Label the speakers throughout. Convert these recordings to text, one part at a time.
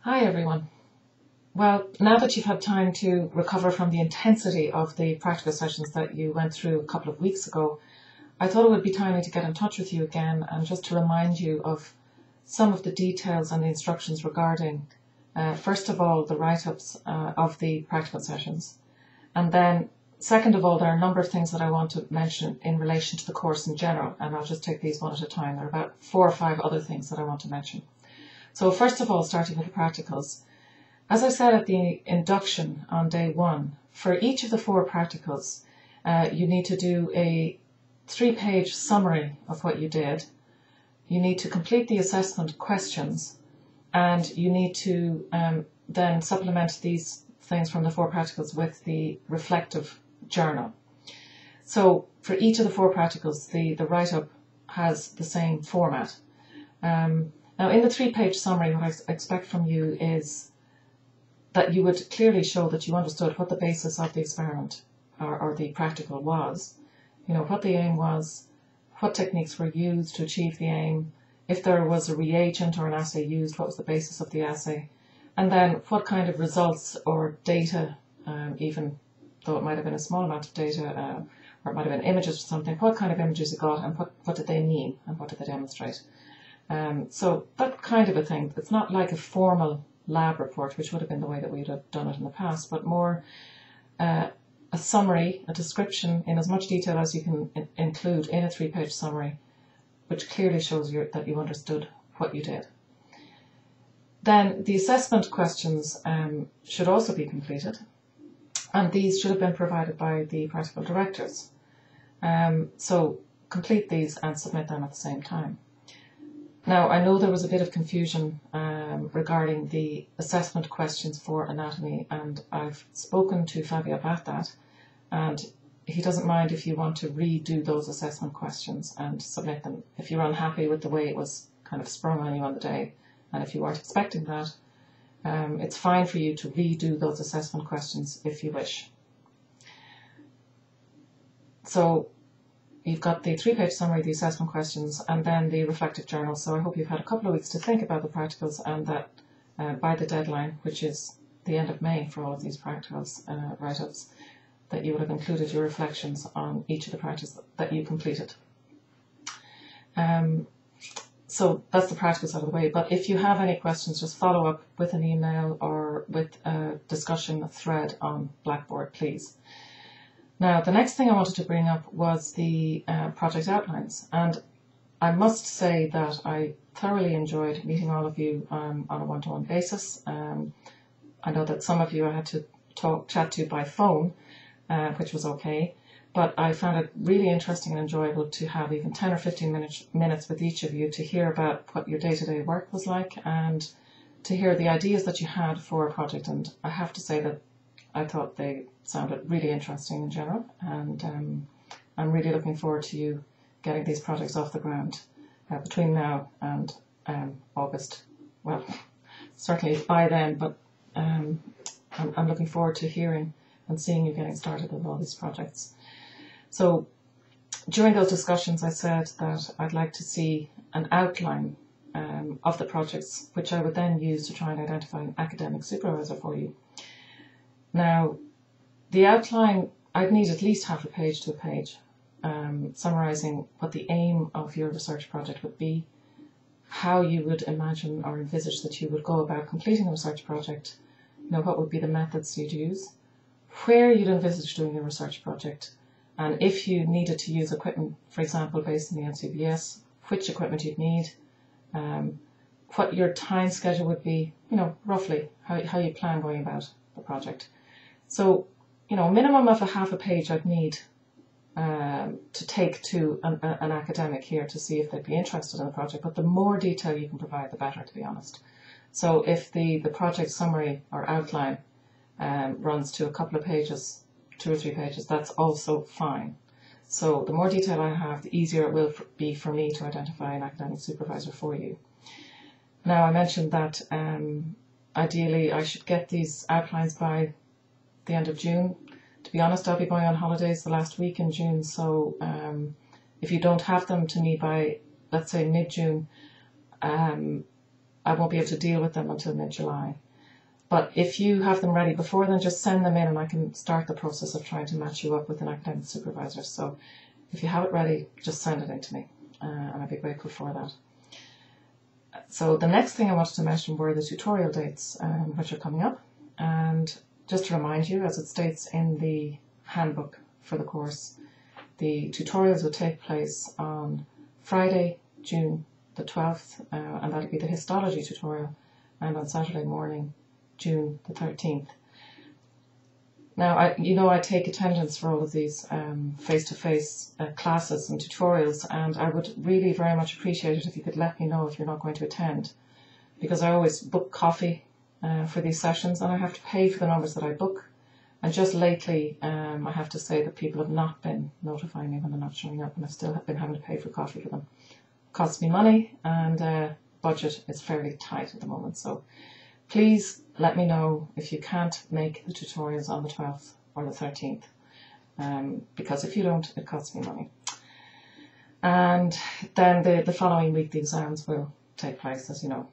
Speaker 1: Hi everyone. Well, now that you've had time to recover from the intensity of the practical sessions that you went through a couple of weeks ago, I thought it would be timely to get in touch with you again and just to remind you of some of the details and the instructions regarding, first of all, the write-ups of the practical sessions. And then, second of all, there are a number of things that I want to mention in relation to the course in general, and I'll just take these one at a time. There are about 4 or 5 other things that I want to mention. So first of all, starting with the practicals. As I said at the induction on day 1, for each of the 4 practicals, you need to do a 3-page summary of what you did. You need to complete the assessment questions, and you need to then supplement these things from the 4 practicals with the reflective journal. So for each of the 4 practicals, the write-up has the same format. Now in the 3-page summary, what I expect from you is that you would clearly show that you understood what the basis of the experiment or the practical was, what the aim was, what techniques were used to achieve the aim, if there was a reagent or an assay used, what was the basis of the assay, and then what kind of results or data, even though it might have been a small amount of data, or it might have been images or something, what kind of images you got and what did they mean and what did they demonstrate. So that kind of a thing. It's not like a formal lab report, which would have been the way that we'd have done it in the past, but more a summary, a description in as much detail as you can include in a 3-page summary, which clearly shows that you understood what you did. Then the assessment questions should also be completed, and these should have been provided by the practical directors. So complete these and submit them at the same time. Now, I know there was a bit of confusion regarding the assessment questions for anatomy, and I've spoken to Fabio about that, and he doesn't mind if you want to redo those assessment questions and submit them. If you're unhappy with the way it was kind of sprung on you on the day, and if you weren't expecting that, it's fine for you to redo those assessment questions if you wish. So you've got the 3-page summary, the assessment questions, and then the reflective journal. So I hope you've had a couple of weeks to think about the practicals, and that by the deadline, which is the end of May for all of these practicals write-ups, that you would have included your reflections on each of the practicals that you completed. So that's the practicals out of the way. But if you have any questions, just follow up with an email or with a discussion thread on Blackboard, please. Now, the next thing I wanted to bring up was the project outlines, and I must say that I thoroughly enjoyed meeting all of you on a one-to-one basis. I know that some of you I had to chat to by phone, which was okay, but I found it really interesting and enjoyable to have even 10 or 15 minutes with each of you to hear about what your day-to-day work was like and to hear the ideas that you had for a project. And I have to say that I thought they sounded really interesting in general, and I'm really looking forward to you getting these projects off the ground between now and August. Well, certainly by then, but I'm looking forward to hearing and seeing you getting started with all these projects. So during those discussions I said that I'd like to see an outline of the projects, which I would then use to try and identify an academic supervisor for you. Now, the outline, I'd need at least half a page to a page, summarising what the aim of your research project would be, how you would imagine or envisage that you would go about completing a research project, what would be the methods you'd use, where you'd envisage doing your research project, and if you needed to use equipment, for example, based in the NCBS, which equipment you'd need, what your time schedule would be, roughly how you plan going about the project. So, a minimum of a half a page I'd need to take to an academic here to see if they'd be interested in the project, but the more detail you can provide, the better, to be honest. So if the project summary or outline runs to a couple of pages, 2 or 3 pages, that's also fine. So the more detail I have, the easier it will be for me to identify an academic supervisor for you. Now, I mentioned that ideally I should get these outlines by the end of June. To be honest, I'll be going on holidays the last week in June, so if you don't have them to me by, let's say, mid-June, I won't be able to deal with them until mid-July. But if you have them ready before then, just send them in and I can start the process of trying to match you up with an academic supervisor. So if you have it ready, just send it in to me, and I'd be grateful for that. So the next thing I wanted to mention were the tutorial dates, which are coming up. And just to remind you, as it states in the handbook for the course, the tutorials will take place on Friday, June the 12th, and that'll be the histology tutorial, and on Saturday morning, June the 13th. Now, I take attendance for all of these face-to-face classes and tutorials, and I would really very much appreciate it if you could let me know if you're not going to attend, because I always book coffee for these sessions, and I have to pay for the numbers that I book. And just lately, I have to say that people have not been notifying me when they're not showing up, and I still have been having to pay for coffee for them. It costs me money, and budget is fairly tight at the moment. So please let me know if you can't make the tutorials on the 12th or the 13th, because if you don't, it costs me money. And then the following week, the exams will take place, as you know.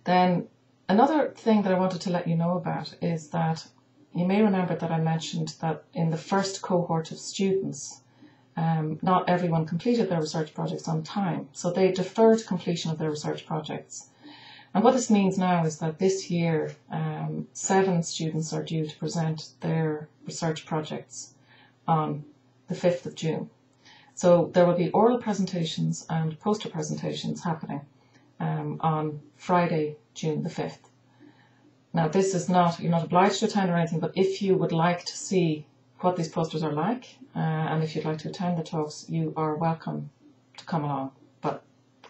Speaker 1: Then another thing that I wanted to let you know about is that you may remember that I mentioned that in the first cohort of students, not everyone completed their research projects on time, so they deferred completion of their research projects. And what this means now is that this year, 7 students are due to present their research projects on the 5th of June. So there will be oral presentations and poster presentations happening on Friday, June the 5th. Now, this is not, you're not obliged to attend or anything, but if you would like to see what these posters are like, and if you'd like to attend the talks, you are welcome to come along. But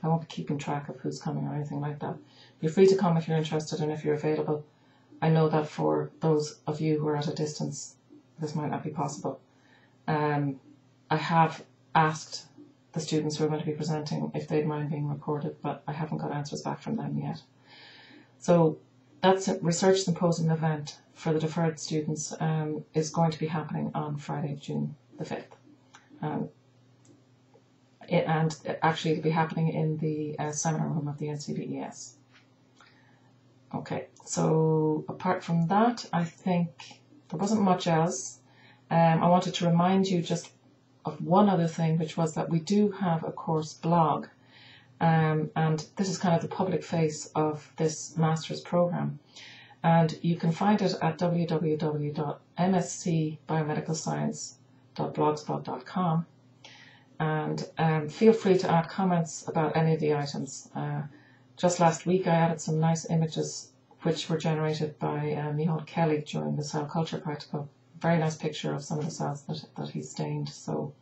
Speaker 1: I won't be keeping track of who's coming or anything like that. You're free to come if you're interested and if you're available. I know that for those of you who are at a distance, this might not be possible. I have asked the students who are going to be presenting if they'd mind being recorded, but I haven't got answers back from them yet. So that's a research symposium event for the deferred students is going to be happening on Friday, June the 5th. And actually it'll be happening in the seminar room of the NCBES. Okay, so apart from that, I think there wasn't much else. I wanted to remind you just of one other thing, which was that we do have a course blog. And this is kind of the public face of this master's program. And you can find it at www.mscbiomedicalscience.blogspot.com. And feel free to add comments about any of the items. Just last week I added some nice images which were generated by Micheál Kelly during the cell culture practical. Very nice picture of some of the cells that he stained. So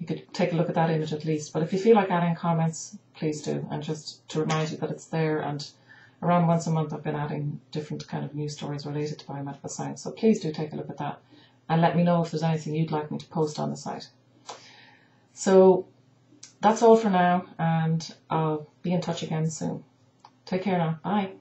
Speaker 1: you could take a look at that image at least. But if you feel like adding comments, please do. And just to remind you that it's there, and around once a month I've been adding different kind of news stories related to biomedical science. So please do take a look at that and let me know if there's anything you'd like me to post on the site. So that's all for now, and I'll be in touch again soon. Take care now. Bye.